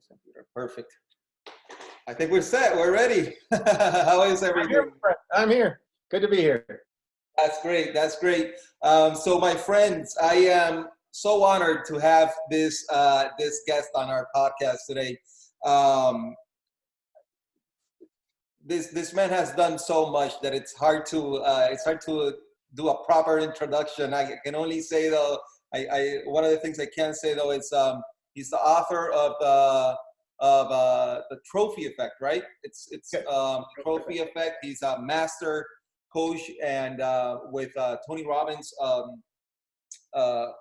Computer. Perfect. I think we're set. We're ready. How is everything? I'm here. Good to be here. That's great. That's great. So, my friends, I am so honored to have this guest on our podcast today. Um, this man has done so much that it's hard to do a proper introduction. I can only say though, I one of the things I can say though is he's the author of the Trophy Effect, right? It's Trophy Effect. He's a master coach and with Tony Robbins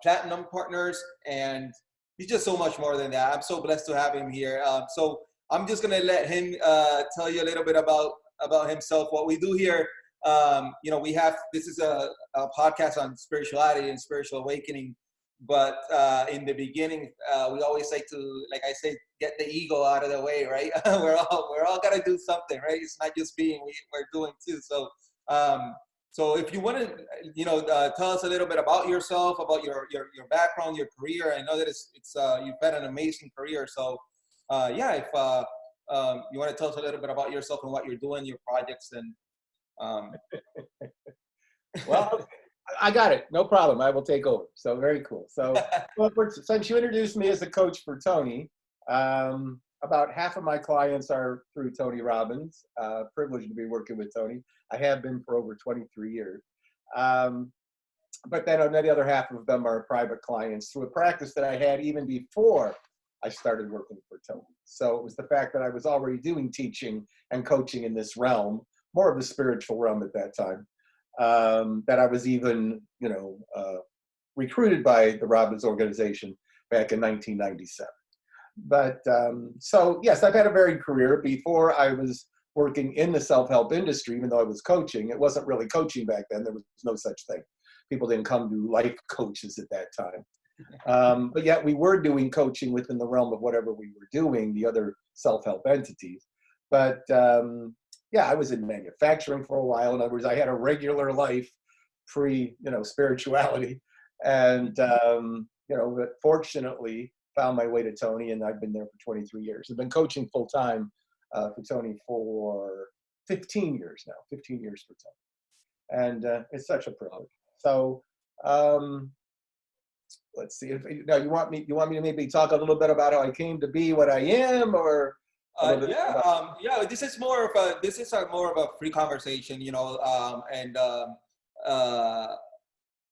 platinum partners, and he's just so much more than that. I'm so blessed to have him here. So I'm just gonna let him tell you a little bit about himself. What we do here, we have this is a podcast on spirituality and spiritual awakening. But in the beginning, we always like to, like I say, get the ego out of the way, right? we're all gotta do something, right? It's not just being; we're doing too. So if you want to, tell us a little bit about yourself, about your background, your career. I know that it's you've had an amazing career. So if you want to tell us a little bit about yourself and what you're doing, your projects, and well, I got it. No problem. I will take over. So very cool. So since you introduced me as a coach for Tony, about half of my clients are through Tony Robbins. Privileged to be working with Tony. I have been for over 23 years. But then on the other half of them are private clients through a practice that I had even before I started working for Tony. So it was the fact that I was already doing teaching and coaching in this realm, more of the spiritual realm at that time, that I was even, recruited by the Robbins organization back in 1997. But so, yes, I've had a varied career. Before I was working in the self-help industry, even though I was coaching, it wasn't really coaching back then. There was no such thing. People didn't come to life coaches at that time. But yet we were doing coaching within the realm of whatever we were doing, the other self-help entities. But I was in manufacturing for a while. In other words, I had a regular life pre-spirituality. And, but fortunately found my way to Tony, and I've been there for 23 years. I've been coaching full time for Tony for 15 years now, 15 years for Tony. And it's such a privilege. So let's see. Now you want me to maybe talk a little bit about how I came to be what I am, or this is more of a free conversation,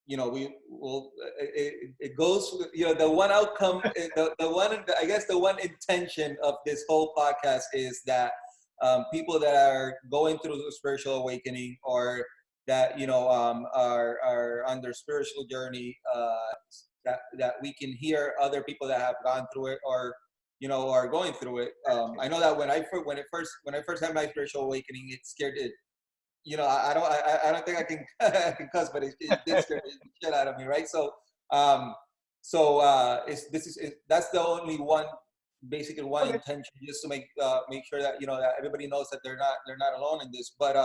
we will, it goes, the one outcome, the one intention of this whole podcast is that people that are going through the spiritual awakening, or that, are on their spiritual journey, that we can hear other people that have gone through it, or, are going through it. I know that when I first had my spiritual awakening, it scared it. I don't think I can cuss, but it did scare the shit out of me, right? So, that's the only one, basically one intention, just to make sure that that everybody knows that they're not alone in this. But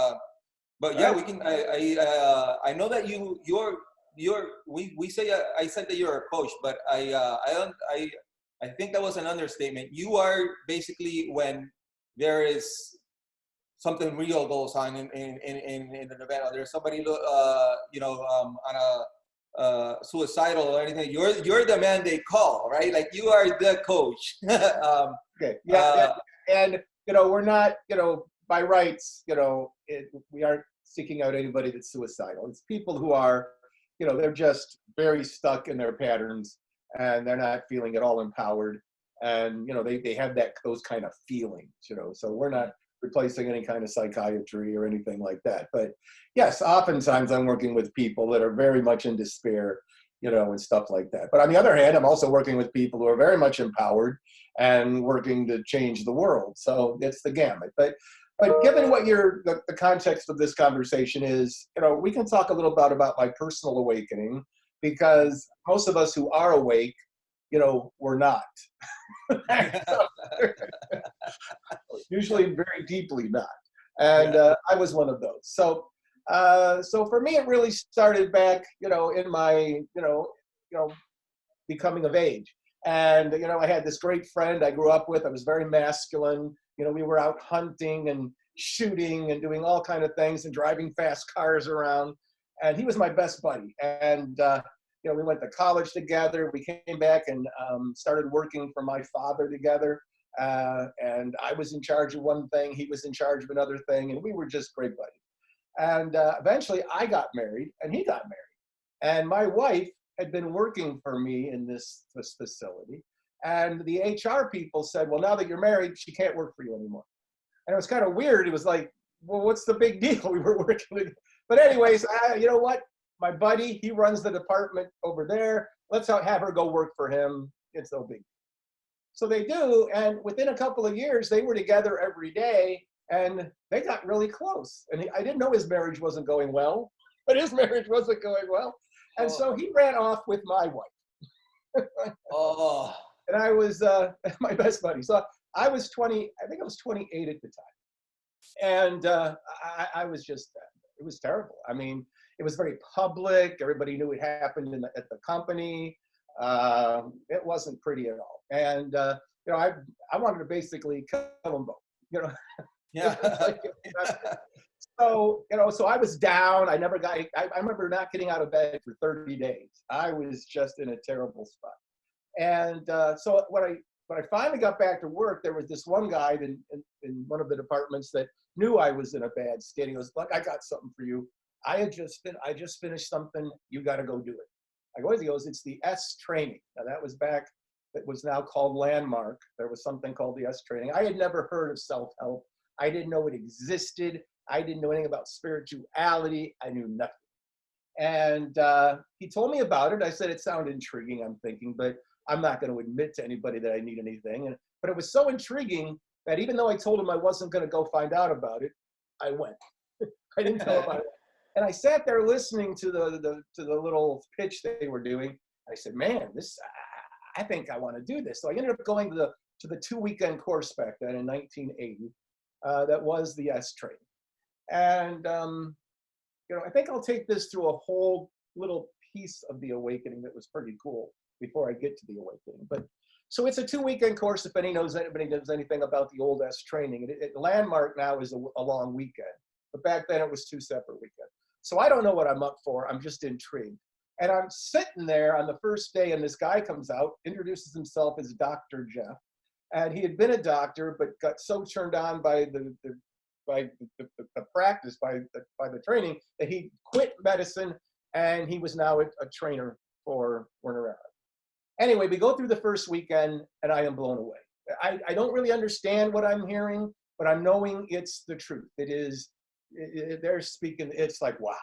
yeah, we can. I know that we say I said that you're a coach, but I think that was an understatement. You are basically, when there is something real goes on in an event, or there's somebody on a suicidal or anything, you're the man they call, right? Like, you are the coach. Okay. And we're not, by rights, we aren't seeking out anybody that's suicidal. It's people who are, they're just very stuck in their patterns, and they're not feeling at all empowered, and they have those kind of feelings. So we're not replacing any kind of psychiatry or anything like that. But yes, oftentimes I'm working with people that are very much in despair, and stuff like that. But on the other hand, I'm also working with people who are very much empowered and working to change the world. So it's the gamut. But given what the context of this conversation is, we can talk a little bit about my personal awakening, because most of us who are awake, we're not. Usually very deeply not. And I was one of those. So for me, it really started back, in my, becoming of age. And, you know, I had this great friend I grew up with. I was very masculine. You know, we were out hunting and shooting and doing all kind of things and driving fast cars around. And he was my best buddy. And, you know, we went to college together. We came back and started working for my father together. And I was in charge of one thing. He was in charge of another thing. And we were just great buddies. And eventually I got married and he got married. And my wife had been working for me in this facility. And the HR people said, well, now that you're married, she can't work for you anymore. And it was kind of weird. It was like, well, what's the big deal? We were working with, but anyways, you know what? My buddy, he runs the department over there. Let's have her go work for him. It's no big deal. So they do. And within a couple of years, they were together every day and they got really close. And I didn't know his marriage wasn't going well, but his marriage wasn't going well. And so he ran off with my wife. Oh. And I was my best buddy. So I was 20, I think I was 28 at the time. And I was just, it was terrible. I mean, it was very public. Everybody knew it happened at the company. It wasn't pretty at all. And, you know, I wanted to basically kill them both, you know. Yeah. So, you know, so I was down. I remember not getting out of bed for 30 days. I was just in a terrible spot. And so when I finally got back to work, there was this one guy in one of the departments that knew I was in a bad state. He goes, look, I got something for you. I just finished something. You got to go do it. I go, he goes, it's the S training. Now that was back, it was now called Landmark. There was something called the S training. I had never heard of self-help. I didn't know it existed. I didn't know anything about spirituality. I knew nothing. And he told me about it. I said, it sounded intriguing, I'm thinking, but I'm not going to admit to anybody that I need anything. But it was so intriguing that even though I told him I wasn't going to go find out about it, I went. I didn't tell about it. And I sat there listening to the little pitch they were doing. I said, man, I think I want to do this. So I ended up going to the 2-weekend course back then in 1980. That was the S training. And, you know, I think I'll take this through a whole little piece of the awakening that was pretty cool before I get to the awakening. But so it's a 2-weekend course. If anybody knows anything about the old S training, Landmark now is a long weekend, but back then it was 2 separate weekends. So I don't know what I'm up for. I'm just intrigued. And I'm sitting there on the first day, and this guy comes out, introduces himself as Dr. Jeff. And he had been a doctor, but got so turned on by the practice, by the training, that he quit medicine, and he was now a trainer for Werner Arrow. Anyway, we go through the first weekend, and I am blown away. I don't really understand what I'm hearing, but I'm knowing it's the truth. They're speaking, it's like, wow.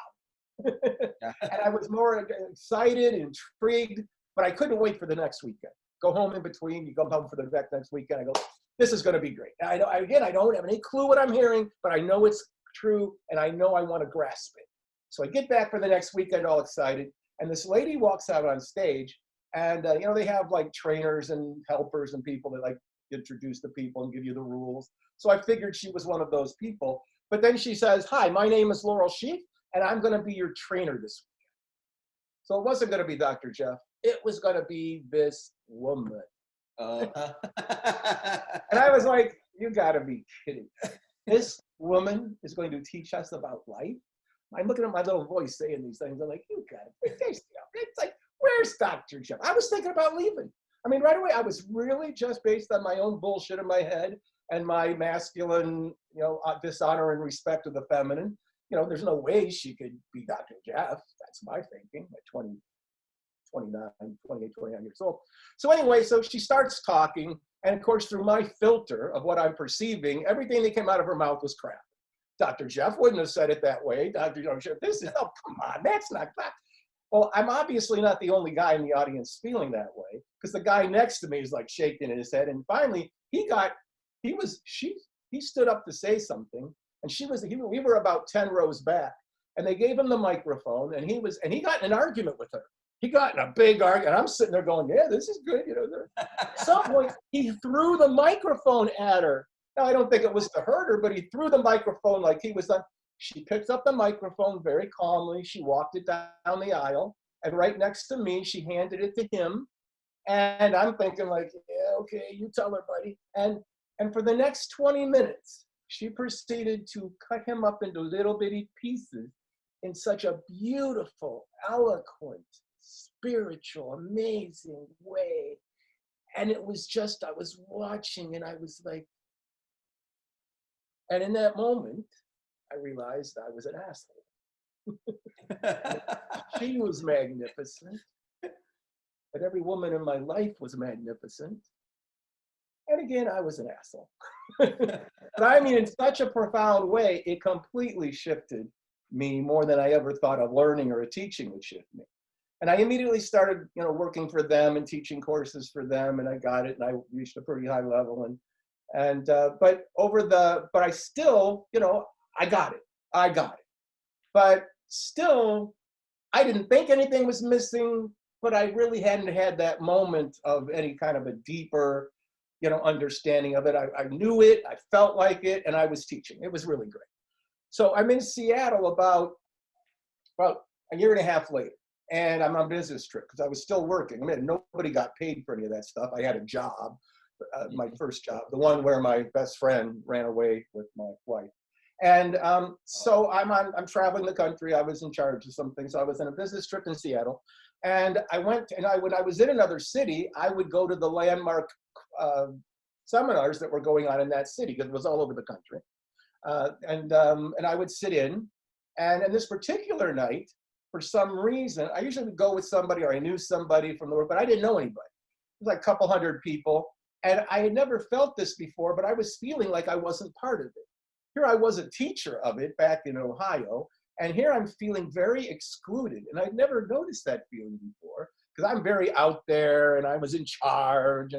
And I was more excited, intrigued, but I couldn't wait for the next weekend. Go home in between, you go home for the next weekend, I go, this is going to be great. I don't have any clue what I'm hearing, but I know it's true, and I know I want to grasp it. So I get back for the next weekend all excited, and this lady walks out on stage, and you know, they have like trainers and helpers and people that like introduce the people and give you the rules. So I figured she was one of those people. But then she says, hi, my name is Laurel Sheep, and I'm going to be your trainer this weekend. So it wasn't going to be Dr. Jeff. It was going to be this woman. And I was like, you got to be kidding. This woman is going to teach us about life? I'm looking at my little voice saying these things. I'm like, you got to be kidding. It's like, where's Dr. Jeff? I was thinking about leaving. I mean, right away, I was really just based on my own bullshit in my head and my masculine, you know, dishonor and respect of the feminine. You know, there's no way she could be Dr. Jeff. That's my thinking at 29 years old. So anyway, so she starts talking. And of course, through my filter of what I'm perceiving, everything that came out of her mouth was crap. Dr. Jeff wouldn't have said it that way. Dr. Jeff, this is, oh, come on, that's not that. Well, I'm obviously not the only guy in the audience feeling that way, because the guy next to me is like shaking in his head. And finally, he stood up to say something, and we were about 10 rows back, and they gave him the microphone, and he got in an argument with her. He got in a big argument, and I'm sitting there going, yeah, this is good. You know, at some point, he threw the microphone at her. Now, I don't think it was to hurt her, but he threw the microphone like he was done. She picked up the microphone very calmly. She walked it down the aisle, and right next to me, she handed it to him. And I'm thinking like, yeah, okay, you tell her, buddy. And for the next 20 minutes, she proceeded to cut him up into little bitty pieces in such a beautiful, eloquent, spiritual, amazing way. And it was just, I was watching and I was like, and in that moment, I realized I was an asshole. She was magnificent, but every woman in my life was magnificent. And again, I was an asshole. But I mean, in such a profound way, it completely shifted me more than I ever thought of learning or a teaching would shift me. And I immediately started, working for them and teaching courses for them, and I got it, and I reached a pretty high level. But I still, I got it. But still, I didn't think anything was missing, but I really hadn't had that moment of any kind of a deeper, understanding of it. I knew it, I felt like it, and I was teaching. It was really great. So I'm in Seattle about a year and a half later, and I'm on a business trip because I was still working. I mean, nobody got paid for any of that stuff. I had a job, my first job, the one where my best friend ran away with my wife. And so I'm traveling the country. I was in charge of something. So I was on a business trip in Seattle. And when I was in another city, I would go to the landmark seminars that were going on in that city because it was all over the country. And I would sit in. And this particular night, for some reason, I usually would go with somebody or I knew somebody from the work, but I didn't know anybody. It was like a couple hundred people. And I had never felt this before, but I was feeling like I wasn't part of it. Here I was a teacher of it back in Ohio, and here I'm feeling very excluded. And I'd never noticed that feeling before because I'm very out there and I was in charge.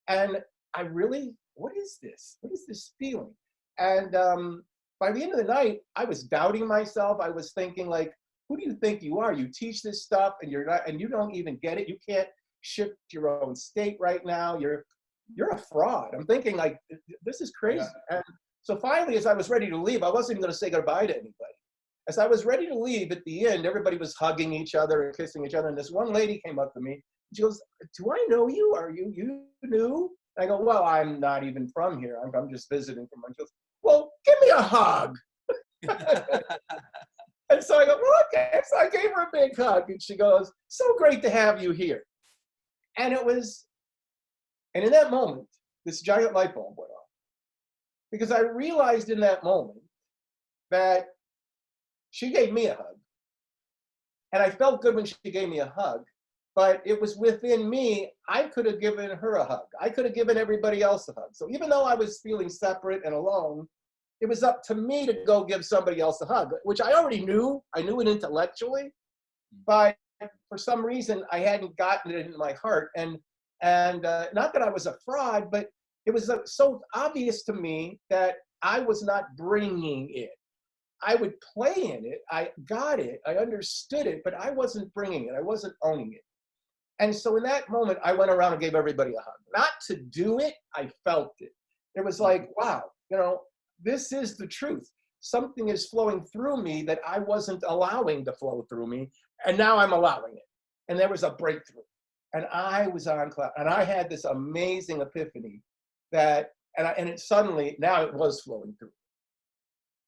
And I really, what is this? What is this feeling? And by the end of the night, I was doubting myself. I was thinking like, who do you think you are? You teach this stuff and you're not, and you don't even get it. You can't shift your own state right now. You're a fraud. I'm thinking like, this is crazy. Yeah. And so finally, as I was ready to leave, I wasn't even going to say goodbye to anybody. As I was ready to leave at the end, everybody was hugging each other and kissing each other. And this one lady came up to me. She goes, do I know you? Are you new? And I go, well, I'm not even from here. I'm just visiting from my. She goes, well, give me a hug. And so I go, well, okay. So I gave her a big hug. And she goes, so great to have you here. And in that moment, this giant light bulb went off. Because I realized in that moment that she gave me a hug. And I felt good when she gave me a hug. But it was within me, I could have given her a hug. I could have given everybody else a hug. So even though I was feeling separate and alone, it was up to me to go give somebody else a hug, which I already knew. I knew it intellectually. But for some reason, I hadn't gotten it in my heart. And not that I was a fraud, but it was so obvious to me that I was not bringing it. I would play in it. I got it. I understood it, but I wasn't bringing it. I wasn't owning it. And so in that moment, I went around and gave everybody a hug. Not to do it, I felt it. It was like, wow, this is the truth. Something is flowing through me that I wasn't allowing to flow through me, and now I'm allowing it. And there was a breakthrough. And I was on cloud, and I had this amazing epiphany that, suddenly, now it was flowing through.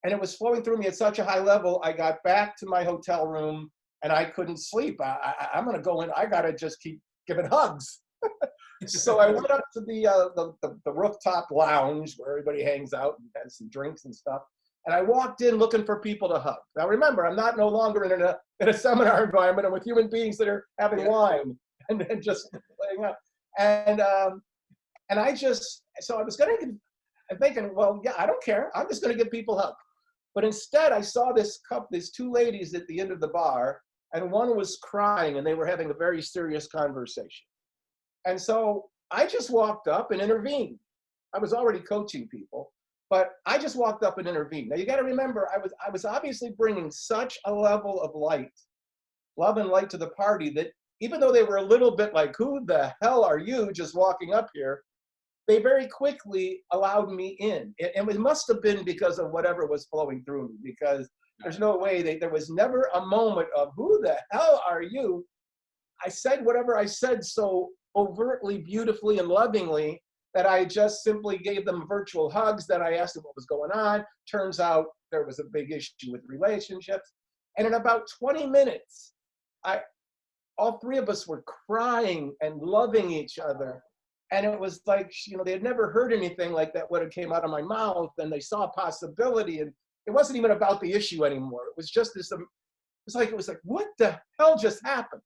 And it was flowing through me at such a high level, I got back to my hotel room, and I couldn't sleep. I'm going to go in. I got to just keep giving hugs. So I went up to the rooftop lounge where everybody hangs out and has some drinks and stuff. And I walked in looking for people to hug. Now remember, I'm no longer in a seminar environment. I'm with human beings that are having wine and just playing up. And so I was thinking, well, yeah, I don't care. I'm just going to give people hugs. But instead, I saw these two ladies at the end of the bar, and one was crying, and they were having a very serious conversation. And so I just walked up and intervened. I was already coaching people, but I just walked up and intervened. Now you got to remember, I was obviously bringing such a level of light, love and light to the party that even though they were a little bit like, who the hell are you just walking up here? They very quickly allowed me in. And it must have been because of whatever was flowing through me, because there's no way there was never a moment of who the hell are you? I said whatever I said so overtly, beautifully, and lovingly that I just simply gave them virtual hugs, that I asked them what was going on. Turns out there was a big issue with relationships. And in about 20 minutes, all three of us were crying and loving each other. And it was like, they had never heard anything like that when it came out of my mouth, and they saw a possibility. And it wasn't even about the issue anymore. It was just this, it was like, what the hell just happened?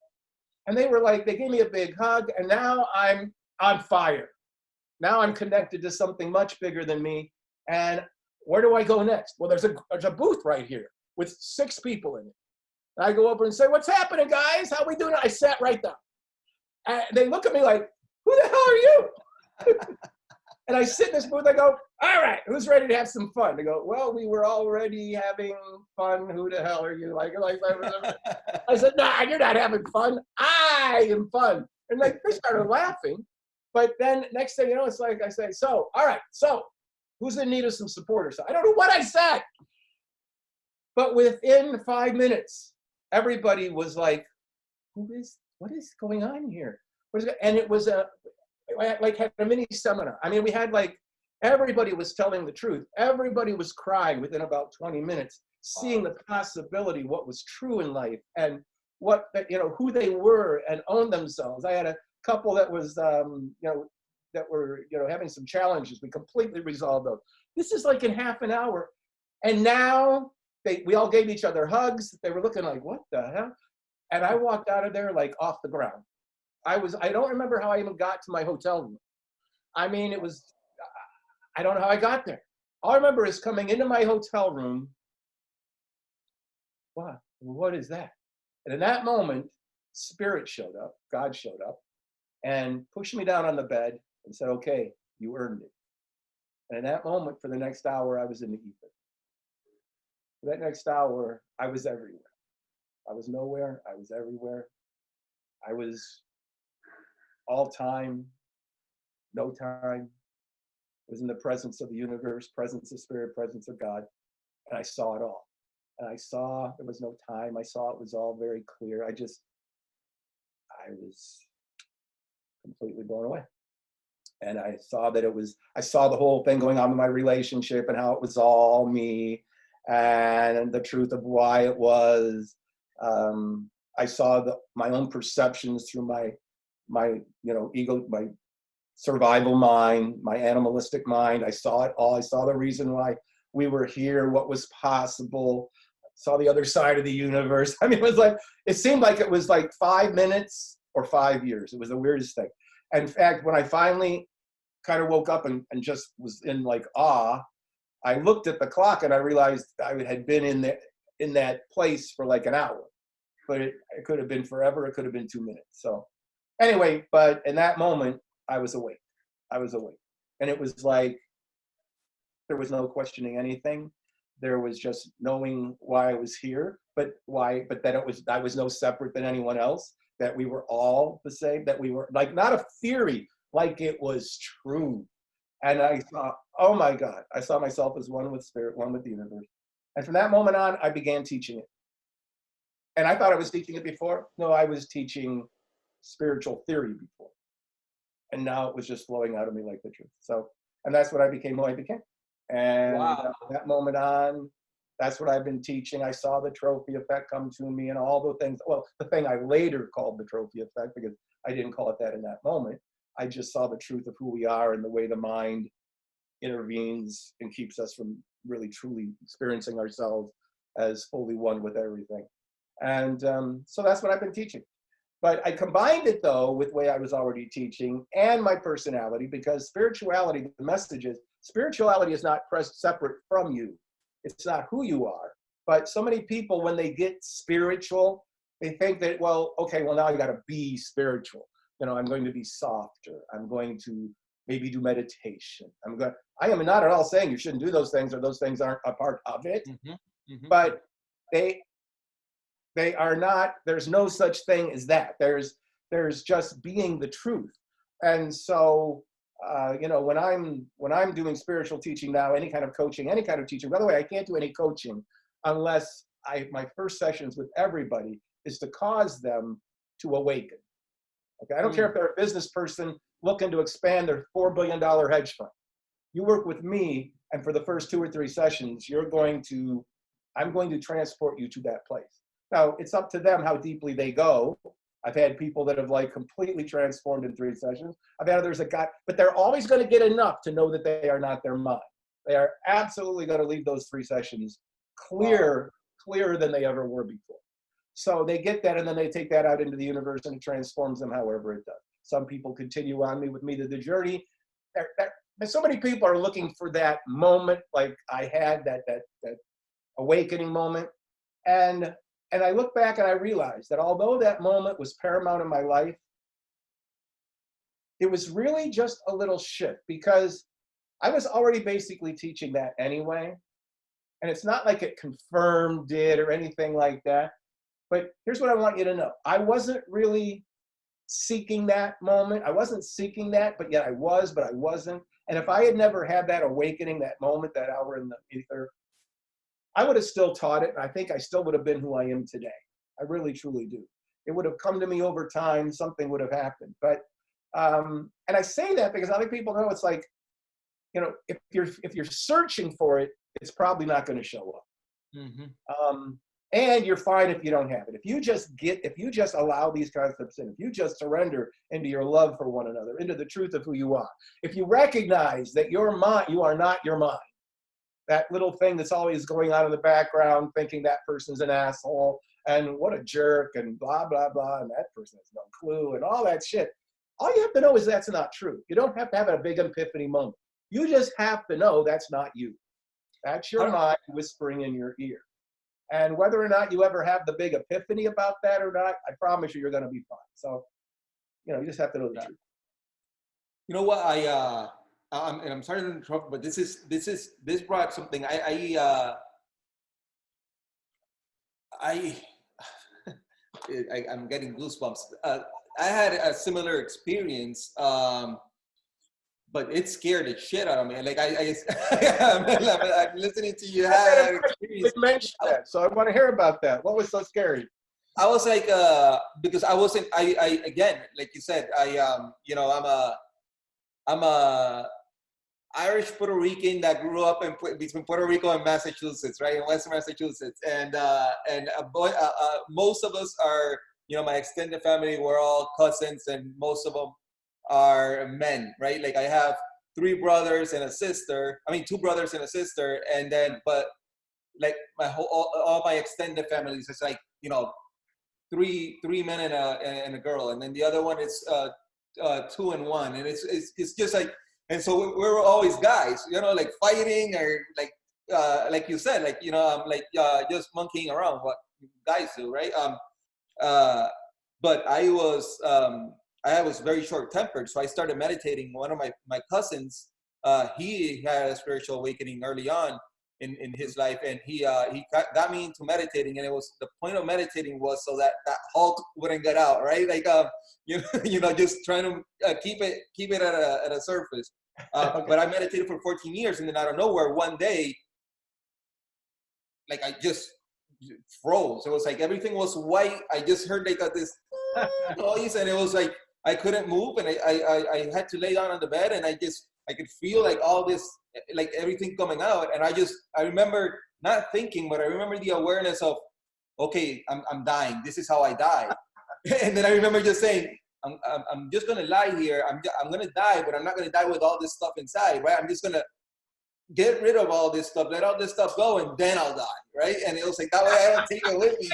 And they were like, they gave me a big hug, and now I'm on fire. Now I'm connected to something much bigger than me. And where do I go next? Well, there's a booth right here with 6 people in it. And I go over and say, what's happening, guys? How we doing? I sat right down. And they look at me like, who the hell are you? And I sit in this booth, I go, all right, who's ready to have some fun? They go, well, we were already having fun. Who the hell are you? I said, nah, you're not having fun. I am fun. And they started laughing. But then next thing you know, it's like I say, so, all right, so who's in need of some support or something? I don't know what I said. But within 5 minutes, everybody was like, what is going on here? And it was had a mini seminar. I mean, we had everybody was telling the truth. Everybody was crying within about 20 minutes, seeing the possibility, what was true in life, and who they were, and own themselves. I had a couple that was, that were, having some challenges. We completely resolved those. This is like in half an hour. And now we all gave each other hugs. They were looking like, what the hell? And I walked out of there like off the ground. I don't remember how I even got to my hotel room. I mean, I don't know how I got there. All I remember is coming into my hotel room. Wow, what is that? And in that moment, Spirit showed up, God showed up, and pushed me down on the bed and said, okay, you earned it. And in that moment, for the next hour, I was in the ether. For that next hour, I was everywhere. I was nowhere, I was everywhere. I was all time, no time. I was in the presence of the universe, presence of Spirit, presence of God, and I saw it all. And I saw there was no time. I saw it was all very clear. I was completely blown away. And I saw that I saw the whole thing going on in my relationship and how it was all me and the truth of why it was. I saw my own perceptions through my ego, my survival mind, my animalistic mind. I saw it all. I saw the reason why we were here, what was possible. Saw the other side of the universe. I mean, it seemed like it was like 5 minutes or 5 years. It was the weirdest thing. And in fact, when I finally kind of woke up and just was in awe, I looked at the clock and I realized I had been in that place for like an hour. But it could have been forever. It could have been 2 minutes. So anyway, but in that moment, I was awake. I was awake. And it was like, there was no questioning anything. There was just knowing why I was here, but that I was no separate than anyone else, that we were all the same, that we were not a theory, like it was true. And I thought, oh my God, I saw myself as one with Spirit, one with the universe. And from that moment on, I began teaching it. And I thought I was teaching it before. No, I was teaching spiritual theory before. And now it was just flowing out of me like the truth. So, and that's what I became, who I became. And Wow. from that moment on, that's what I've been teaching. I saw the trophy effect come to me and all the things. Well, the thing I later called the trophy effect, because I didn't call it that in that moment. I just saw the truth of who we are and the way the mind intervenes and keeps us from really truly experiencing ourselves as fully one with everything. And so that's what I've been teaching. But I combined it, though, with the way I was already teaching and my personality, because spirituality, the message is, spirituality is not separate from you. It's not who you are. But so many people, when they get spiritual, they think that, well, okay, well, now you got to be spiritual. I'm going to be softer. I'm going to maybe do meditation. I am not at all saying you shouldn't do those things or those things aren't a part of it. Mm-hmm. Mm-hmm. But they are not, there's no such thing as that. There's just being the truth. And so, when I'm doing spiritual teaching now, any kind of coaching, any kind of teaching, by the way, I can't do any coaching unless my first sessions with everybody is to cause them to awaken. Okay, I don't care if they're a business person looking to expand their $4 billion hedge fund. You work with me, and for the first 2 or 3 sessions, I'm going to transport you to that place. Now, it's up to them how deeply they go. I've had people that have like completely transformed in 3 sessions. I've had others that but they're always going to get enough to know that they are not their mind. They are absolutely going to leave those 3 sessions clearer than they ever were before. So they get that, and then they take that out into the universe, and it transforms them however it does. Some people continue on with me to the journey. So many people are looking for that moment, like I had, that awakening moment. And I look back and I realize that although that moment was paramount in my life, it was really just a little shift, because I was already basically teaching that anyway. And it's not like it confirmed it or anything like that. But here's what I want you to know. I wasn't really seeking that moment. I wasn't seeking that, but yet I was, but I wasn't. And if I had never had that awakening, that moment, that hour in the ether, I would have still taught it. And I think I still would have been who I am today. I really, truly do. It would have come to me over time. Something would have happened. But, and I say that because other people know it's like, you know, if you're searching for it, it's probably not going to show up. Mm-hmm. And you're fine if you don't have it. If you just allow these concepts in, if you just surrender into your love for one another, into the truth of who you are, if you recognize that you are not your mind, that little thing that's always going on in the background, thinking that person's an asshole and what a jerk and blah, blah, blah, and that person has no clue and all that shit. All you have to know is that's not true. You don't have to have a big epiphany moment. You just have to know that's not you. That's your mind whispering in your ear. And whether or not you ever have the big epiphany about that or not, I promise you're going to be fine. So, you know, you just have to know the truth. You know what? I'm sorry to interrupt, but this brought something. I'm getting goosebumps. I had a similar experience, but it scared the shit out of me. Like I'm listening to you have that experience. You mentioned that, so I want to hear about that. What was so scary? I was like, because I wasn't. I again, like you said, you know, I'm a Irish Puerto Rican that grew up between Puerto Rico and Massachusetts, right, in Western Massachusetts, and most of us are, you know, my extended family, we're all cousins, and most of them are men, right? Like I have 3 brothers and a sister. I mean, 2 brothers and a sister, and then, but like my all my extended families, it's like, you know, three men and a girl, and then the other one is 2 and 1, and it's just like, and so we were always guys, you know, like fighting or like you said, like, you know, like just monkeying around, what guys do, right? But I was very short-tempered, so I started meditating. One of my cousins, he had a spiritual awakening early on in his life, and he got me into meditating. And it was, the point of meditating was so that Hulk wouldn't get out, right? Like you know, just trying to keep it at a surface. Okay. But I meditated for 14 years, and then out of nowhere, one day, like I just froze. It was like everything was white. I just heard like this noise, and it was like I couldn't move, and I had to lay down on the bed, and I could feel like all this, like everything coming out, and I remember not thinking, but I remember the awareness of, okay, I'm dying. This is how I die. And then I remember just saying, I'm just gonna lie here. I'm gonna die, but I'm not gonna die with all this stuff inside, right? I'm just gonna get rid of all this stuff, let all this stuff go, and then I'll die, right? And it was like, that way I don't take it with me.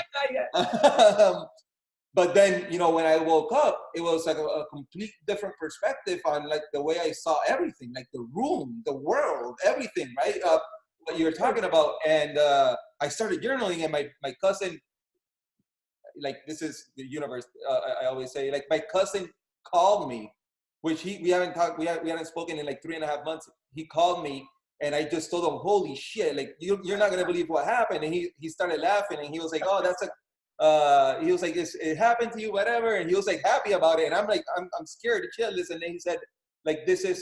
But then, you know, when I woke up, it was like a complete different perspective on like the way I saw everything, like the room, the world, everything, right? What you were talking about. And I started journaling, and my cousin, like, this is the universe, I always say, like, my cousin called me, which we haven't spoken in like 3.5 months. He called me, and I just told him, holy shit, like, you're not gonna believe what happened. And he started laughing, and he was like, oh, that's he was like, it happened to you, whatever. And he was like happy about it. And I'm like, I'm scared to chill this. And then he said, like, this is,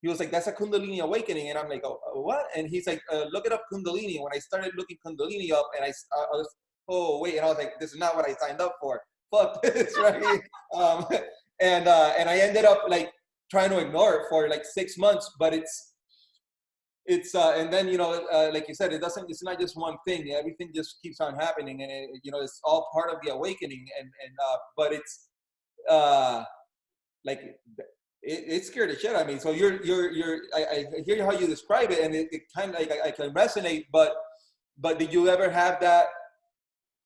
he was like, that's a Kundalini awakening. And I'm like, oh, what? And he's like, look it up, Kundalini. When I started looking Kundalini up, and I was, oh, wait. And I was like, this is not what I signed up for. fuck this, right? Um, and I ended up like trying to ignore it for like 6 months, but and then like you said, it's not just one thing. Everything just keeps on happening, and it's all part of the awakening. But it's like it scared the shit out of me. So I hear how you describe it, and it kind of like I can resonate. But did you ever have that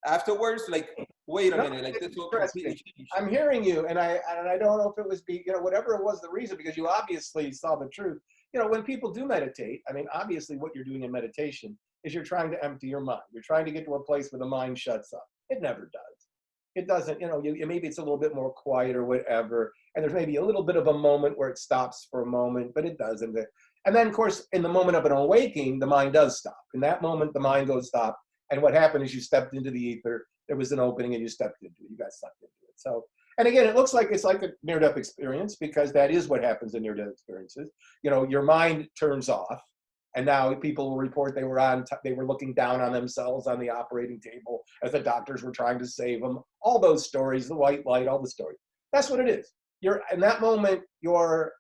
afterwards? Like, wait a No, minute, like this it's will interesting. completely change. I'm hearing you, and I don't know if it was whatever it was the reason, because you obviously saw the truth. When people do meditate, I mean, obviously what you're doing in meditation is you're trying to empty your mind. You're trying to get to a place where the mind shuts up. It never does. It doesn't. Maybe it's a little bit more quiet or whatever, and there's maybe a little bit of a moment where it stops for a moment, but it doesn't. And then, of course, in the moment of an awakening, the mind does stop. In that moment, the mind goes stop, and what happened is you stepped into the ether. There was an opening and you stepped into it. You got sucked into it. So, and again, it looks like it's like a near-death experience, because that is what happens in near-death experiences. Your mind turns off, and now people will report they were looking down on themselves on the operating table as the doctors were trying to save them. All those stories, the white light, all the stories. That's what it is. You're in that moment. You're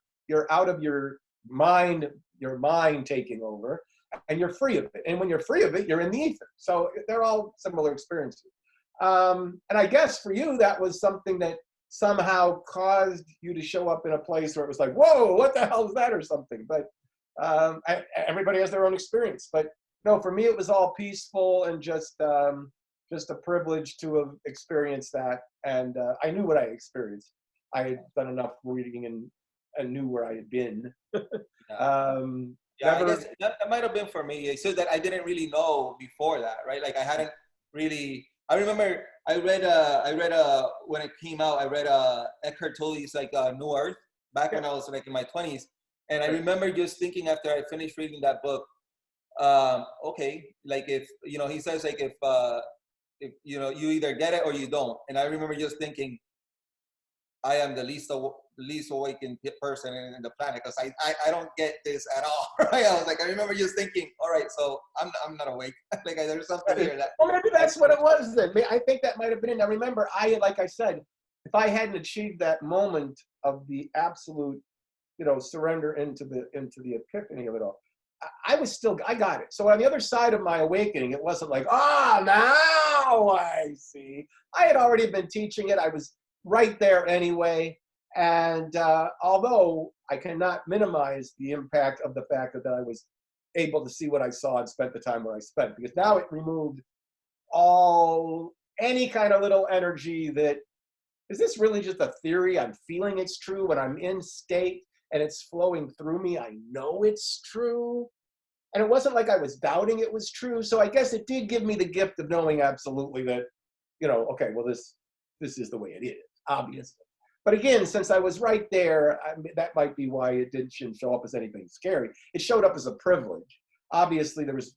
out of your mind taking over, and you're free of it. And when you're free of it, you're in the ether. So they're all similar experiences. And I guess for you, that was something that somehow caused you to show up in a place where it was like, whoa, what the hell is that, or something. But everybody has their own experience. But no, for me, it was all peaceful and just a privilege to have experienced that. And I knew what I experienced. I had done enough reading and knew where I had been. Yeah, I guess that might have been for me. It's just that I didn't really know before that, right? Like I hadn't really. I remember I read when it came out. I read Eckhart Tolle's like New Earth back when I was like in my 20s, and I remember just thinking after I finished reading that book, okay, like if he says like if you either get it or you don't, and I remember just thinking, I am the least awakened person in the planet, because I don't get this at all. Right? I was like, I remember just thinking, all right, so I'm not awake. Like there's something here that. Well, maybe that's what it was then. I think that might have been it. Now remember, like I said, if I hadn't achieved that moment of the absolute, surrender into the epiphany of it all, I got it. So on the other side of my awakening, it wasn't like, now I see. I had already been teaching it. I was right there anyway. And although I cannot minimize the impact of the fact that I was able to see what I saw and spent the time where I spent, because now it removed any kind of little energy that, is this really just a theory? I'm feeling it's true when I'm in state and it's flowing through me. I know it's true. And it wasn't like I was doubting it was true. So I guess it did give me the gift of knowing absolutely that, okay, well, this is the way it is, obviously. But again, since I was right there, that might be why it shouldn't show up as anything scary. It showed up as a privilege. Obviously, it was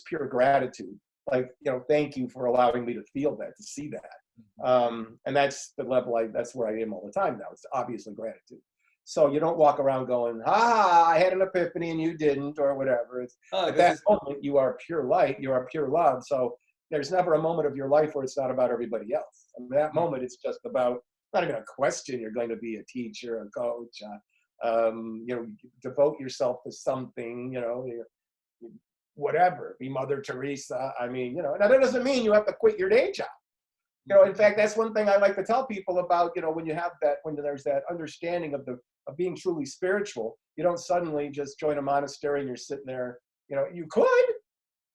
pure gratitude. Like, thank you for allowing me to feel that, to see that. And that's the level that's where I am all the time now. It's obviously gratitude. So you don't walk around going, I had an epiphany and you didn't, or whatever. At that moment, you are pure light, you are pure love. So there's never a moment of your life where it's not about everybody else. And that moment, it's just about, not even a question, you're going to be a teacher, a coach, devote yourself to something, whatever, be Mother Teresa. I mean, now that doesn't mean you have to quit your day job. In fact, that's one thing I like to tell people about, when there's that understanding of being truly spiritual, you don't suddenly just join a monastery and you're sitting there, you could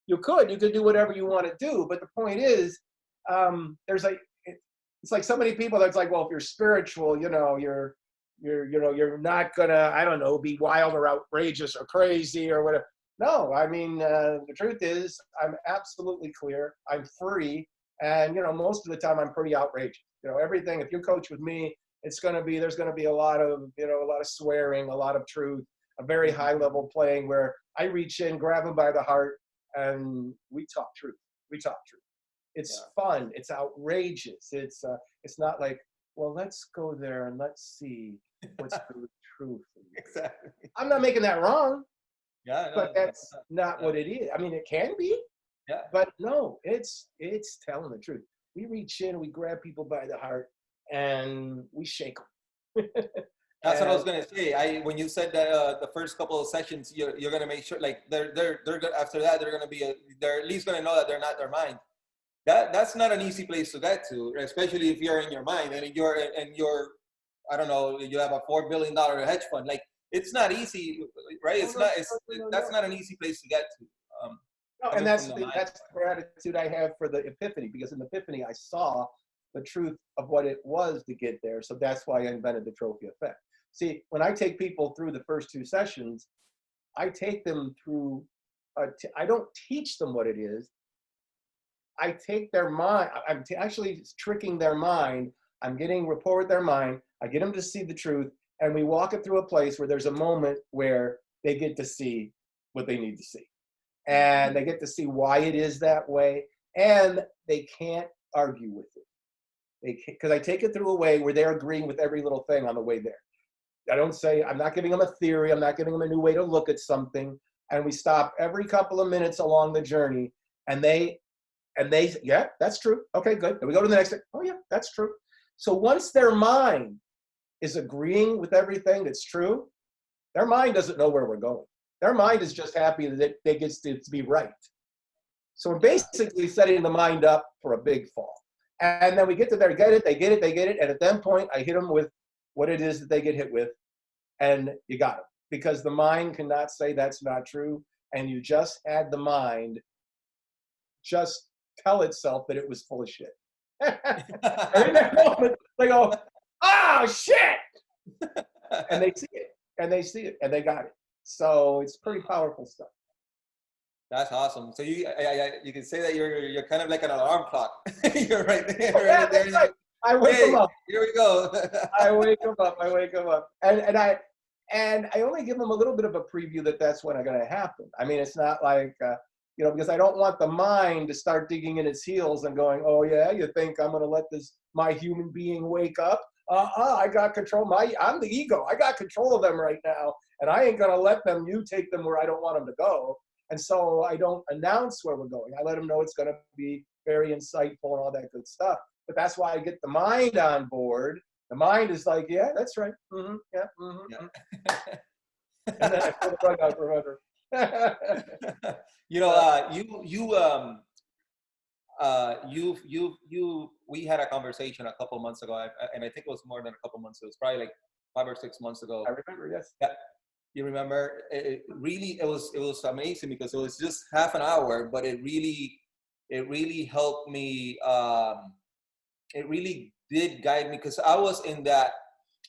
do whatever you want to do. But the point is, it's like so many people that's like, well, if you're spiritual, you're not gonna, I don't know, be wild or outrageous or crazy or whatever. No, I mean, the truth is, I'm absolutely clear. I'm free. And, most of the time I'm pretty outrageous. Everything, if you coach with me, there's going to be a lot of swearing, a lot of truth, a very high level playing where I reach in, grab them by the heart, and we talk truth. It's fun. It's outrageous. It's not like, well, let's go there and let's see what's the truth. Exactly. I'm not making that wrong. Yeah, but that's not what it is. I mean, it can be. Yeah. But no, it's telling the truth. we reach in, we grab people by the heart, and we shake them. That's what I And was gonna say. When you said that the first couple of sessions, you're gonna make sure like after that they're gonna they're at least gonna know that they're not their mind. That's not an easy place to get to, especially if you're in your mind and you're I don't know, you have a $4 billion hedge fund. Like it's not easy, right? no, It's no, not. no, no, That's no. not an easy place to get to. No, and Coming from the mind. that's the gratitude I have for the epiphany, because in the epiphany I saw the truth of what it was to get there. So that's why I invented the trophy effect. See, when I take people through the first 2 sessions, I take them through. I don't teach them what it is. I take their mind. I'm actually tricking their mind. I'm getting rapport with their mind. I get them to see the truth, and we walk it through a place where there's a moment where they get to see what they need to see. And they get to see why it is that way, and they can't argue with it. Because I take it through a way where they're agreeing with every little thing on the way there. I don't say, I'm not giving them a theory, I'm not giving them a new way to look at something. And we stop every couple of minutes along the journey, and they, yeah, that's true. Okay, good. Then we go to the next thing. Oh yeah, that's true. So once their mind is agreeing with everything that's true, their mind doesn't know where we're going. Their mind is just happy that they get to be right. So we're basically setting the mind up for a big fall. And then we get to there, get it, they get it, they get it. And at that point, I hit them with what it is that they get hit with. And you got them. Because the mind cannot say that's not true. And you just had the mind just tell itself that it was full of shit. And in that moment, they go, oh, shit. And they see it. And they see it. And they got it. So it's pretty powerful stuff. That's awesome. So you can say that you're kind of like an alarm clock. You're right there, Oh, yeah, right there. that's right. I wake them up. Here we go. I wake them up. I wake them up. And I only give them a little bit of a preview that that's when it's going to happen. I mean, it's not like, because I don't want the mind to start digging in its heels and going, oh yeah, you think I'm going to let my human being wake up? I got control. I'm the ego. I got control of them right now. And I ain't going to let you take them where I don't want them to go. And so I don't announce where we're going. I let them know it's going to be very insightful and all that good stuff. But that's why I get the mind on board. The mind is like, yeah, that's right. Mm-hmm, yeah. Mm-hmm, Yeah. and then I pull the rug out from under. We had a conversation a couple months ago, and I think it was more than a couple months. It was probably like 5 or 6 months ago. I remember, yes. Yeah. You remember? It was amazing because it was just half an hour, but it really helped me. It really did guide me because I was in that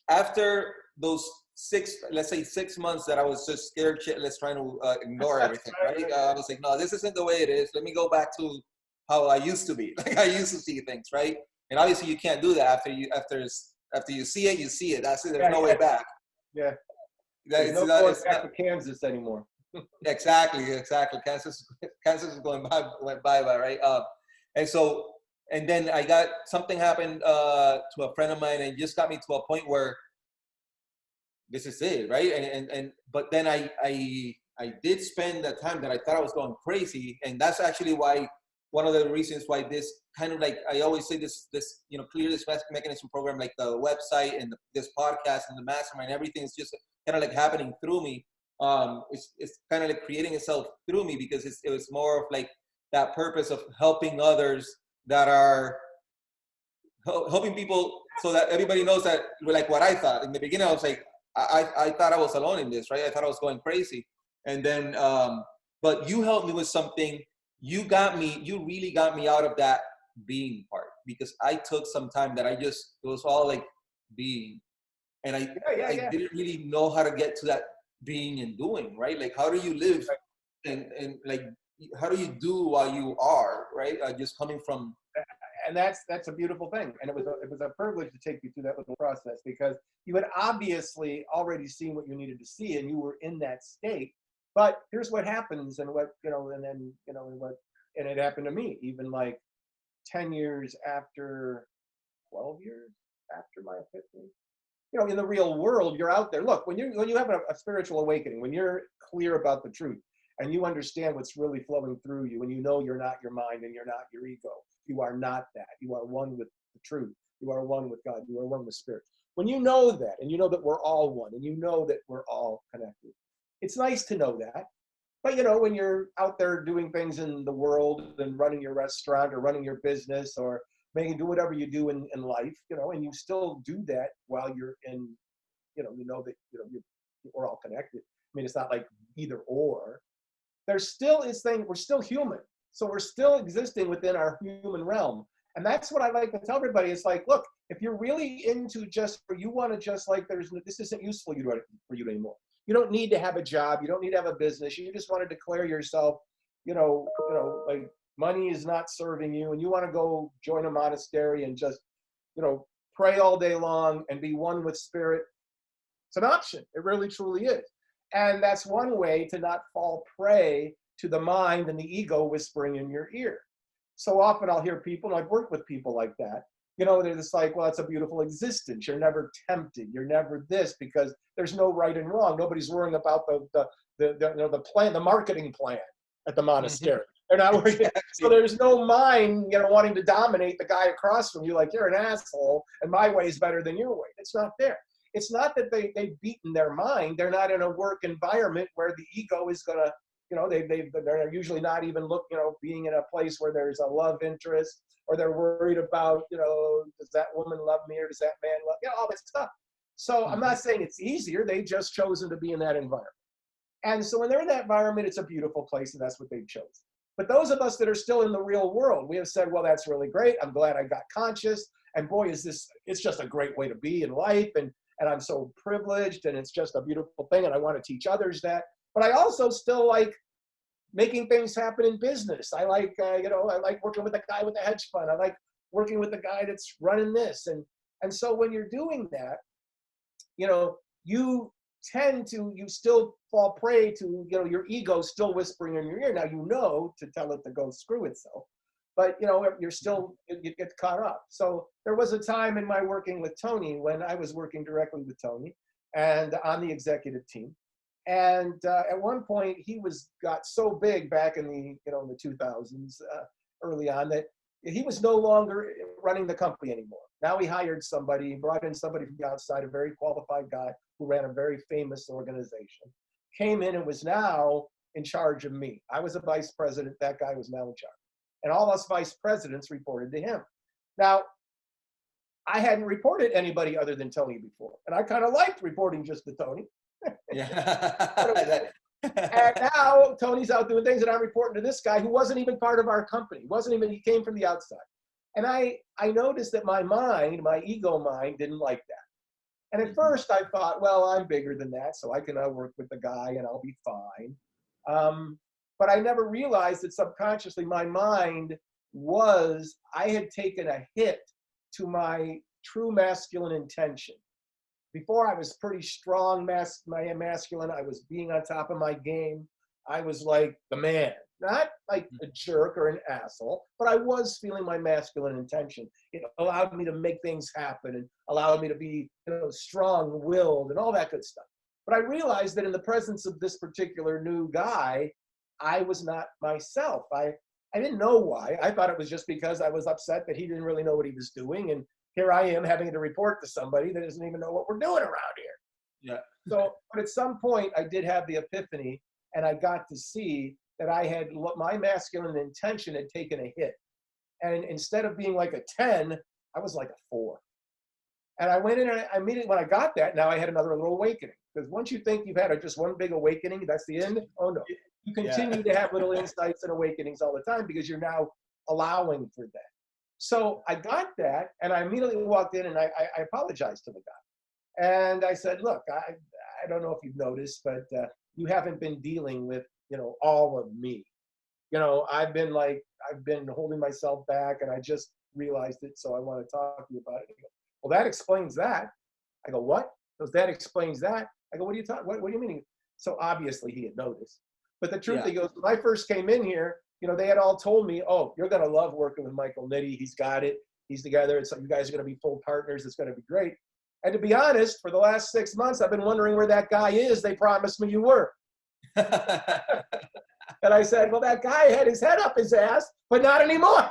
after those 6 months that I was just scared shitless trying to ignore everything. Right? I was like, no, this isn't the way it is. Let me go back to how I used to be. Like I used to see things, right? And obviously you can't do that after you see it, you see it. That's it. There's no way back. Yeah. There's no going back to Kansas anymore. Exactly. Kansas is went bye, right? And then something happened to a friend of mine, and just got me to a point where this is it, right? But then I did spend the time that I thought I was going crazy, and that's actually why one of the reasons why this kind of like I always say this clear this mechanism program, like the website and this podcast and the mastermind, everything is just kind of like happening through me. It's kind of like creating itself through me because it was more of like that purpose of helping others that are helping people so that everybody knows that, like what I thought in the beginning, I was like, I thought I was alone in this, right? I thought I was going crazy. And then, but you helped me with something. You really got me out of that being part, because I took some time that it was all like being. And I didn't really know how to get to that being and doing, right? Like, how do you live and like, how do you do while you are, right? Just coming from. And that's a beautiful thing. And it was a privilege to take you through that little process, because you had obviously already seen what you needed to see and you were in that state. But here's what happens, and and it happened to me, even like 10 years after, 12 years after my epiphany. In the real world, you're out there. Look, when you have a spiritual awakening, when you're clear about the truth, and you understand what's really flowing through you, and you know you're not your mind and you're not your ego. You are not that. You are one with the truth. You are one with God. You are one with spirit. When you know that, and you know that we're all one, and you know that we're all connected, it's nice to know that. But when you're out there doing things in the world and running your restaurant or running your business or do whatever you do in life, and you still do that while you're in, we're all connected. I mean, it's not like either or. There's still this thing, we're still human. So we're still existing within our human realm. And that's what I like to tell everybody. It's like, look, if you're really into or you want to this isn't useful for you anymore. You don't need to have a job. You don't need to have a business. You just want to declare yourself, like money is not serving you, and you want to go join a monastery and just, pray all day long and be one with spirit. It's an option. It really, truly is. And that's one way to not fall prey to the mind and the ego whispering in your ear. So often I'll hear people, and I've worked with people like that, they're just like, well, it's a beautiful existence. You're never tempted. You're never this, because there's no right and wrong. Nobody's worrying about the plan, the marketing plan at the monastery. They're not worried. So there's no mind, wanting to dominate the guy across from you, like you're an asshole and my way is better than your way. It's not there. It's not that they've beaten their mind. They're not in a work environment where the ego is going to, they're usually not even being in a place where there's a love interest, or they're worried about, does that woman love me or does that man love me? All that stuff. So I'm not saying it's easier. They just chosen to be in that environment. And so when they're in that environment, it's a beautiful place, and that's what they've chosen. But those of us that are still in the real world, we have said, well, that's really great. I'm glad I got conscious. And boy, it's just a great way to be in life. And I'm so privileged, and it's just a beautiful thing. And I want to teach others that. But I also still like making things happen in business. I like, I like working with the guy with the hedge fund. I like working with the guy that's running this. And so when you're doing that, you still fall prey to, your ego still whispering in your ear. Now, to tell it to go screw itself, but you're still, you get caught up. So there was a time in my working with Tony when I was working directly with Tony and on the executive team. And at one point he got so big back in the, in the 2000s, early on, that he was no longer running the company anymore. Now he brought in somebody from the outside, a very qualified guy who ran a very famous organization, came in and was now in charge of me. I was a vice president. That guy was now in charge. And all us vice presidents reported to him. Now, I hadn't reported anybody other than Tony before. And I kind of liked reporting just to Tony. Yeah. And now Tony's out doing things, and I'm reporting to this guy who wasn't even part of our company. He came from the outside. And I noticed that my ego mind didn't like that. And at first I thought, well, I'm bigger than that, so I can work with the guy and I'll be fine. But I never realized that subconsciously my mind I had taken a hit to my true masculine intention. Before, I was pretty strong, masculine. I was being on top of my game. I was like the man, not like a jerk or an asshole, but I was feeling my masculine intention. It allowed me to make things happen and allowed me to be, strong-willed and all that good stuff. But I realized that in the presence of this particular new guy, I was not myself. I didn't know why. I thought it was just because I was upset that he didn't really know what he was doing. And here I am having to report to somebody that doesn't even know what we're doing around here. Yeah. So, but at some point I did have the epiphany, and I got to see that my masculine intention had taken a hit. And instead of being like a 10, I was like a 4. And I went in and I immediately, when I got that, now I had another little awakening. Because once you think you've had just one big awakening, that's the end. Oh no. You continue to have little insights and awakenings all the time because you're now allowing for that. So I got that, and I immediately walked in and I apologized to the guy. And I said, look, I don't know if you've noticed, but you haven't been dealing with, all of me. I've been holding myself back, and I just realized it, so I want to talk to you about it. He goes, well, that explains that. I go, what? He goes, that explains that. I go, what do you mean? So obviously he had noticed. But the truth, he goes, when I first came in here, they had all told me, oh, you're going to love working with Michael Nitti. He's got it. He's together. You guys are going to be full partners. It's going to be great. And to be honest, for the last 6 months, I've been wondering where that guy is. They promised me you were. And I said, well, that guy had his head up his ass, but not anymore.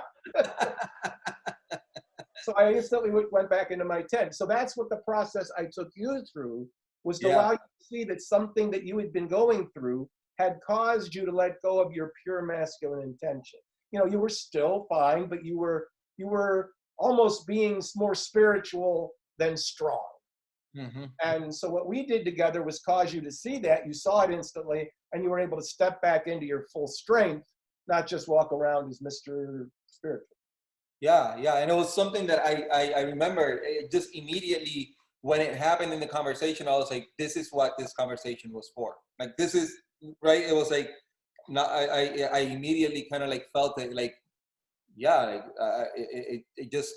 So I instantly went back into my tent. So that's what the process I took you through, was to allow you to see that something that you had been going through had caused you to let go of your pure masculine intention. You know, you were still fine, but you were almost being more spiritual than strong. Mm-hmm. And so what we did together was cause you to see that. You saw it instantly, and you were able to step back into your full strength, not just walk around as Mr. Spiritual. Yeah, yeah, and it was something that I remember just immediately when it happened in the conversation. I was like, this is what this conversation was for. Like, this is right. It was like, not, I immediately kind of like felt it, like, yeah, like, it just,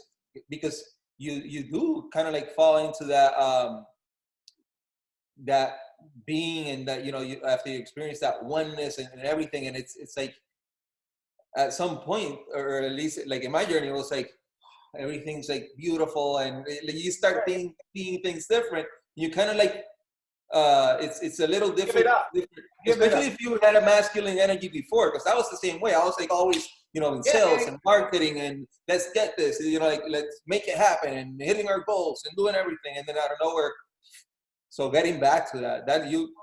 because you do kind of like fall into that being, and that, you know, you, after you experience that oneness and everything, and it's like, at some point, or at least like in my journey, it was like everything's like beautiful, and you start seeing things different. You kind of like, it's a little different, especially if you had a masculine energy before, because I was the same way. I was like always, you know, in sales and marketing, and let's get this, you know, like let's make it happen, and hitting our goals and doing everything, and then out of nowhere. So getting back to that you.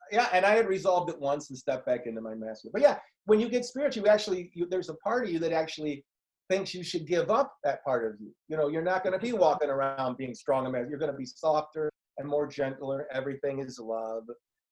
Yeah, and I had resolved it once and stepped back into my masculine. But yeah, when you get spiritual, you actually, there's a part of you that actually thinks you should give up that part of you. You know, you're not going to be walking around being strong and masculine. You're going to be softer and more gentler. Everything is love.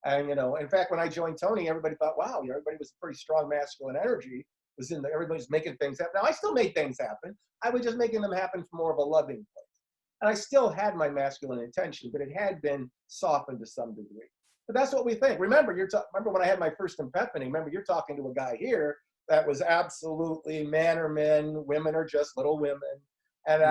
And, you know, in fact, when I joined Tony, everybody thought, wow, you know, everybody was a pretty strong masculine energy. Was in there, everybody's making things happen. Now, I still made things happen. I was just making them happen from more of a loving place. And I still had my masculine intention, but it had been softened to some degree. But that's what we think. Remember, remember when I had my first epiphany, remember you're talking to a guy here that was absolutely man are men, women are just little women. And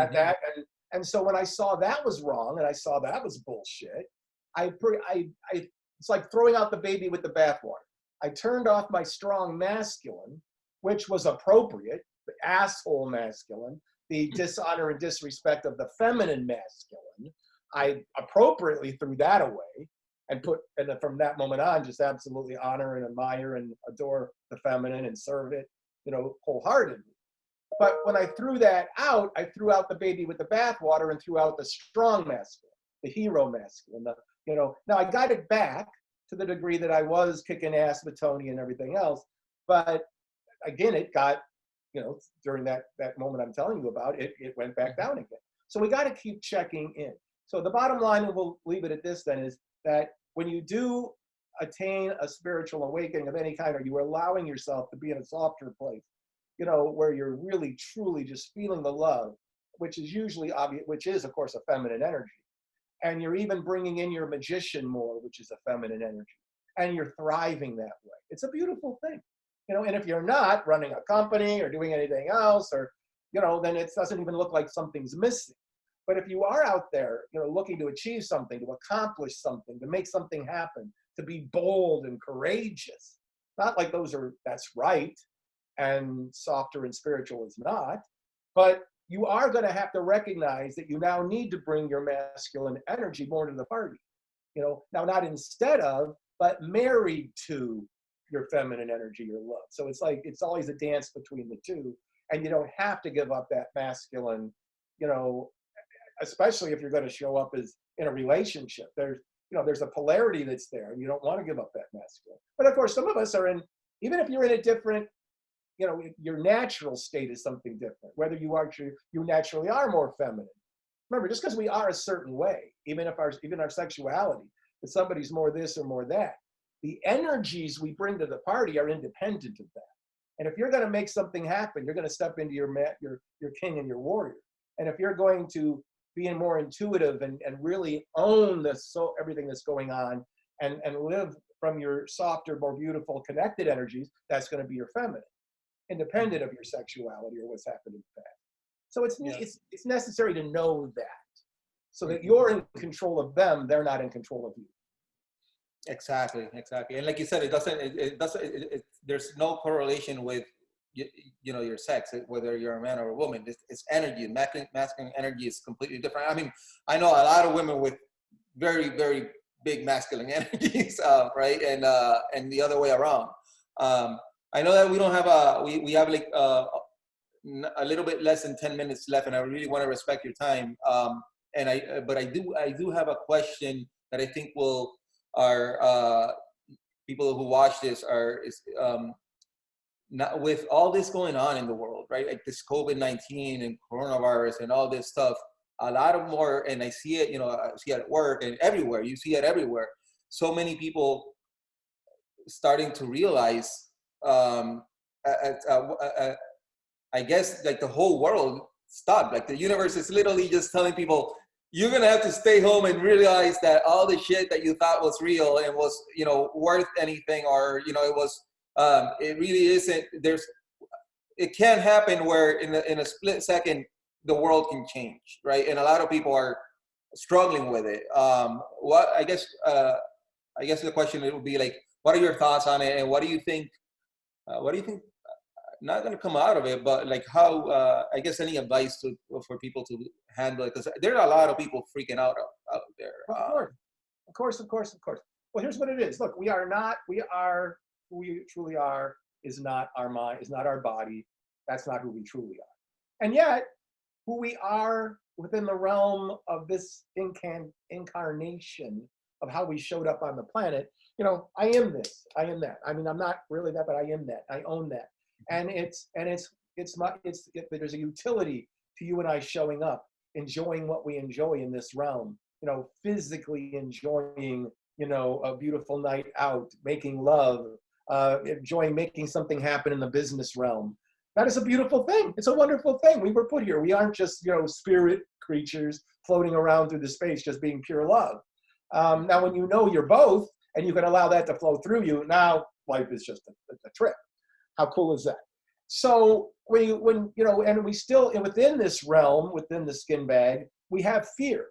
and so when I saw that was wrong, and I saw that was bullshit, it's like throwing out the baby with the bathwater. I turned off my strong masculine, which was appropriate, the asshole masculine, the dishonor and disrespect of the feminine masculine. I appropriately threw that away. And then from that moment on, just absolutely honor and admire and adore the feminine and serve it, you know, wholeheartedly. But when I threw that out, I threw out the baby with the bathwater and threw out the strong masculine, the hero masculine. You know, now I got it back to the degree that I was kicking ass with Tony and everything else. But again, it got, you know, during that moment I'm telling you about, it went back down again. So we got to keep checking in. So the bottom line, and we'll leave it at this then, is that when you do attain a spiritual awakening of any kind, or you are allowing yourself to be in a softer place, you know, where you're really, truly just feeling the love, which is usually obvious, which is, of course, a feminine energy. And you're even bringing in your magician more, which is a feminine energy. And you're thriving that way. It's a beautiful thing. You know, and if you're not running a company or doing anything else, or, you know, then it doesn't even look like something's missing. But if you are out there, you know, looking to achieve something, to accomplish something, to make something happen, to be bold and courageous, not like that's right, and softer and spiritual is not, but you are going to have to recognize that you now need to bring your masculine energy more to the party. You know, now not instead of, but married to your feminine energy, your love. So it's like, it's always a dance between the two, and you don't have to give up that masculine, you know, especially if you're going to show up as in a relationship. There's a polarity that's there, and you don't want to give up that masculine. But of course, some of us are in, even if you're in a different, you know, your natural state is something different, whether you naturally are more feminine. Remember, just because we are a certain way, even our sexuality, if somebody's more this or more that, the energies we bring to the party are independent of that. And if you're going to make something happen, you're going to step into your king and your warrior. And if you're going to be more intuitive and really own everything that's going on, and live from your softer, more beautiful, connected energies, that's going to be your feminine, independent of your sexuality or what's happened in the past. So it's necessary to know that, so that you're in control of them, they're not in control of you. Exactly. And like you said, there's no correlation with, you know, your sex, whether you're a man or a woman. It's energy. Masculine energy is completely different. I mean, I know a lot of women with very, very big masculine energies, right? And the other way around. I know that we don't have we have like a little bit less than 10 minutes left, and I really want to respect your time. But I do have a question that I think will our people who watch this not with all this going on in the world, right? Like this COVID-19 and coronavirus and all this stuff, a lot of more, and I see it, I see it at work and everywhere. You see it everywhere. So many people starting to realize, I guess, like the whole world stopped. Like the universe is literally just telling people, you're gonna have to stay home and realize that all the shit that you thought was real and was, worth anything, or it really isn't. It can't happen where in a split second the world can change, right? And a lot of people are struggling with it. I guess the question would be like, what are your thoughts on it, and what do you think? Not going to come out of it, but like how? I guess any advice for people to handle it, because there are a lot of people freaking out there. Of course. Well, here's what it is. Look, we are who we truly are. Is not our mind. Is not our body. That's not who we truly are. And yet, who we are within the realm of this incarnation of how we showed up on the planet. I am this. I am that. I mean, I'm not really that, but I am that. I own that. And there's a utility to you and I showing up, enjoying what we enjoy in this realm, physically enjoying, a beautiful night out, making love, enjoying making something happen in the business realm. That is a beautiful thing. It's a wonderful thing. We were put here. We aren't just, spirit creatures floating around through the space, just being pure love. Now, when you're both and you can allow that to flow through you, now life is just a trip. How cool is that? So and we still, within this realm, within the skin bag, we have fear.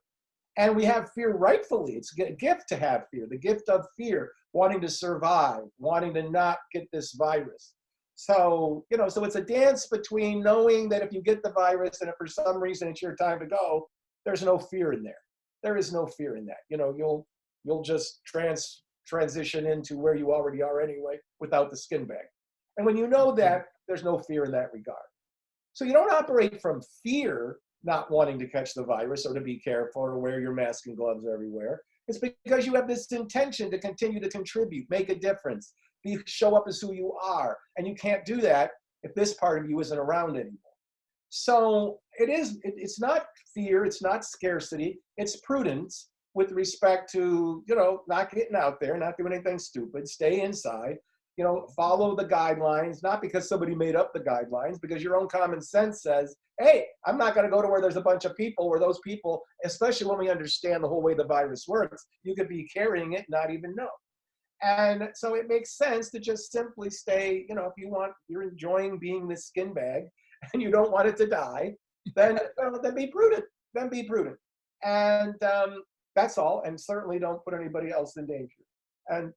And we have fear rightfully. It's a gift to have fear, the gift of fear, wanting to survive, wanting to not get this virus. So, so it's a dance between knowing that if you get the virus and if for some reason it's your time to go, there's no fear in there. There is no fear in that. You'll just transition into where you already are anyway without the skin bag. And when you know that, there's no fear in that regard. So you don't operate from fear, not wanting to catch the virus or to be careful or to wear your mask and gloves everywhere. It's because you have this intention to continue to contribute, make a difference, show up as who you are. And you can't do that if this part of you isn't around anymore. So it's not fear, it's not scarcity, it's prudence with respect to, not getting out there, not doing anything stupid, stay inside, follow the guidelines, not because somebody made up the guidelines, because your own common sense says, hey, I'm not going to go to where there's a bunch of people, where those people, especially when we understand the whole way the virus works, you could be carrying it, not even know. And so it makes sense to just simply stay, if you're enjoying being this skin bag and you don't want it to die, then be prudent. Then be prudent. And that's all. And certainly don't put anybody else in danger. And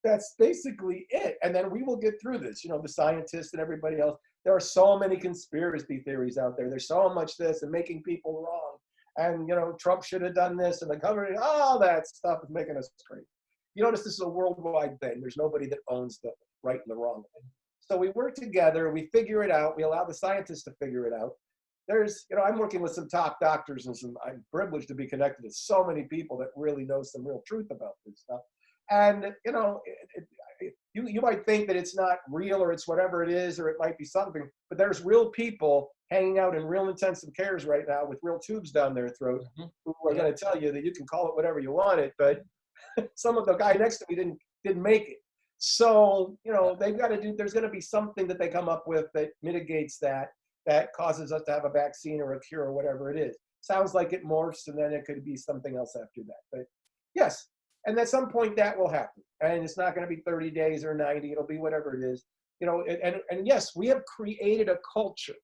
that's basically it. And then we will get through this. The scientists and everybody else. There are so many conspiracy theories out there. There's so much this and making people wrong. And, Trump should have done this and the government, all that stuff is making us crazy. You notice this is a worldwide thing. There's nobody that owns the right and the wrong thing. So we work together. We figure it out. We allow the scientists to figure it out. There's, I'm working with some top doctors and I'm privileged to be connected to so many people that really know some real truth about this stuff. And, you might think that it's not real or it's whatever it is, or it might be something, but there's real people hanging out in real intensive cares right now with real tubes down their throat who are going to tell you that you can call it whatever you want it, but some of the guy next to me didn't make it. So, they've got to there's going to be something that they come up with that mitigates that causes us to have a vaccine or a cure or whatever it is. Sounds like it morphs and then it could be something else after that. But yes, and at some point that will happen. And it's not going to be 30 days or 90. It'll be whatever it is. And yes, we have created a culture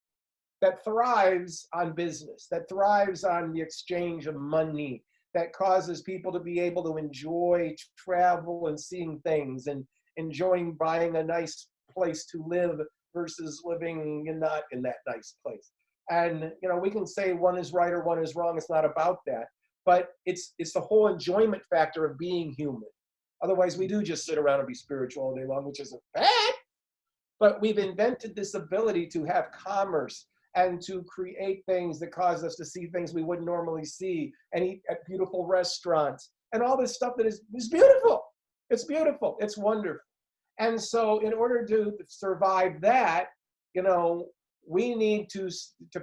that thrives on business, that thrives on the exchange of money, that causes people to be able to enjoy travel and seeing things and enjoying buying a nice place to live versus living not in that nice place. And, we can say one is right or one is wrong. It's not about that. But it's the whole enjoyment factor of being human. Otherwise, we do just sit around and be spiritual all day long, which isn't bad. But we've invented this ability to have commerce and to create things that cause us to see things we wouldn't normally see and eat at beautiful restaurants and all this stuff that is beautiful. It's beautiful. It's wonderful. And so in order to survive that, you know, we need to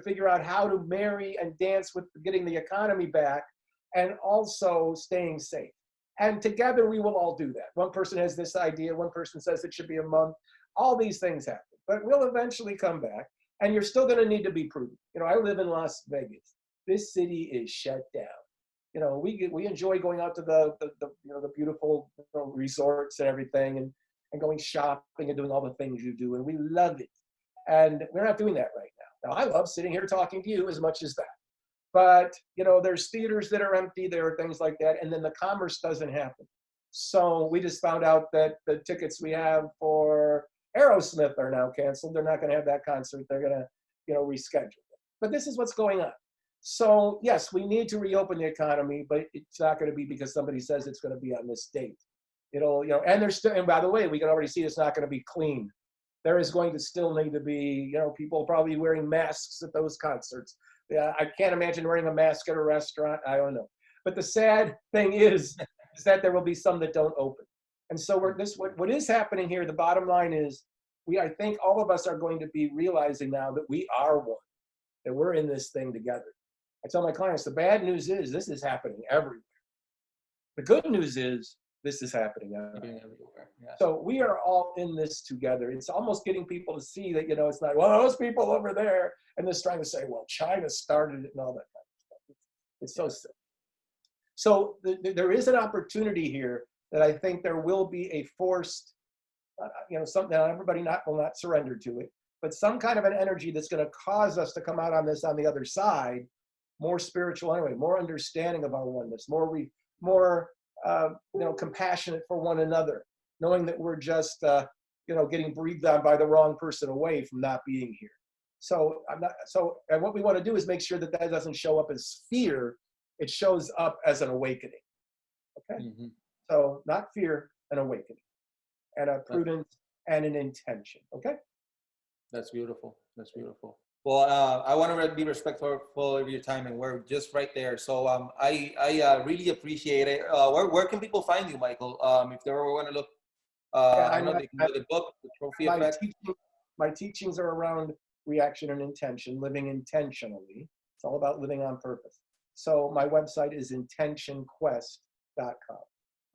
figure out how to marry and dance with getting the economy back and also staying safe. And together we will all do that. One person has this idea, one person says it should be a month. All these things happen, but we'll eventually come back. And you're still going to need to be prudent. You know, I live in Las Vegas. This city is shut down. You know, we enjoy going out to the beautiful resorts and everything, and going shopping and doing all the things you do, and we love it. And we're not doing that right now. Now, I love sitting here talking to you as much as that. But, you know, there's theaters that are empty, there are things like that, and then the commerce doesn't happen. So we just found out that the tickets we have for Aerosmith are now canceled. They're not going to have that concert. They're going to, you know, reschedule it. But this is what's going on. So yes, we need to reopen the economy, but it's not going to be because somebody says it's going to be on this date. It'll, you know, and there's still, and by the way, we can already see it's not going to be clean. There is going to still need to be, you know, people probably wearing masks at those concerts. Yeah, I can't imagine wearing a mask at a restaurant. I don't know. But the sad thing is that there will be some that don't open. And so what is happening here, the bottom line is, I think all of us are going to be realizing now that we are one, that we're in this thing together. I tell my clients, the bad news is this is happening everywhere. The good news is this is happening everywhere. Yeah. So we are all in this together. It's almost getting people to see that, you know, it's not, well, those people over there, and just trying to say, well, China started it and all that kind of stuff. It's so silly. So there is an opportunity here that I think there will be a forced, you know, something that everybody will not surrender to it, but some kind of an energy that's going to cause us to come out on this on the other side, more spiritual anyway, more understanding of our oneness, more you know, compassionate for one another, knowing that we're just you know, getting breathed on by the wrong person away from not being here. So and what we want to do is make sure that that doesn't show up as fear. It shows up as an awakening. Okay. Mm-hmm. So not fear, an awakening, and a prudence and an intention. Okay. That's beautiful. That's beautiful. Well, I want to be respectful of your time, and we're just right there. So I really appreciate it. Where can people find you, Michael? If they were going to look, I know they can do the book, the Trophy Effect. My teachings are around reaction and intention, living intentionally. It's all about living on purpose. So my website is intentionquest.com.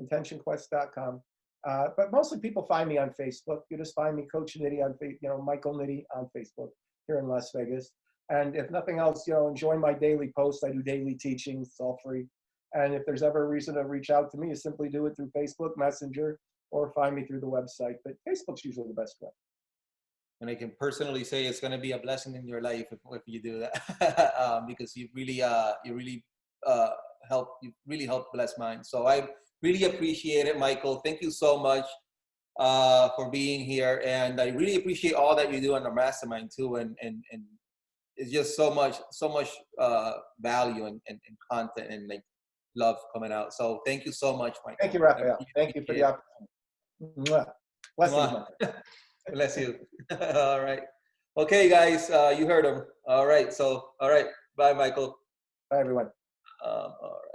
Intentionquest.com. But mostly people find me on Facebook. You just find me, Coach Nitti on Facebook, you know, Michael Nitti on Facebook here in Las Vegas. And if nothing else, you know, enjoy my daily posts. I do daily teachings. It's all free. And if there's ever a reason to reach out to me, you simply do it through Facebook Messenger or find me through the website. But Facebook's usually the best way. And I can personally say it's going to be a blessing in your life if you do that, because you really helped bless mine. So I really appreciate it, Michael. Thank you so much for being here, and I really appreciate all that you do on the mastermind too. And it's just so much value and content and like love coming out. So thank you so much, Michael. Thank you, Raphael. Thank you for the opportunity. Bless you. Bless you. All right. Okay, guys, you heard him. All right. So, all right. Bye, Michael. Bye, everyone. All right.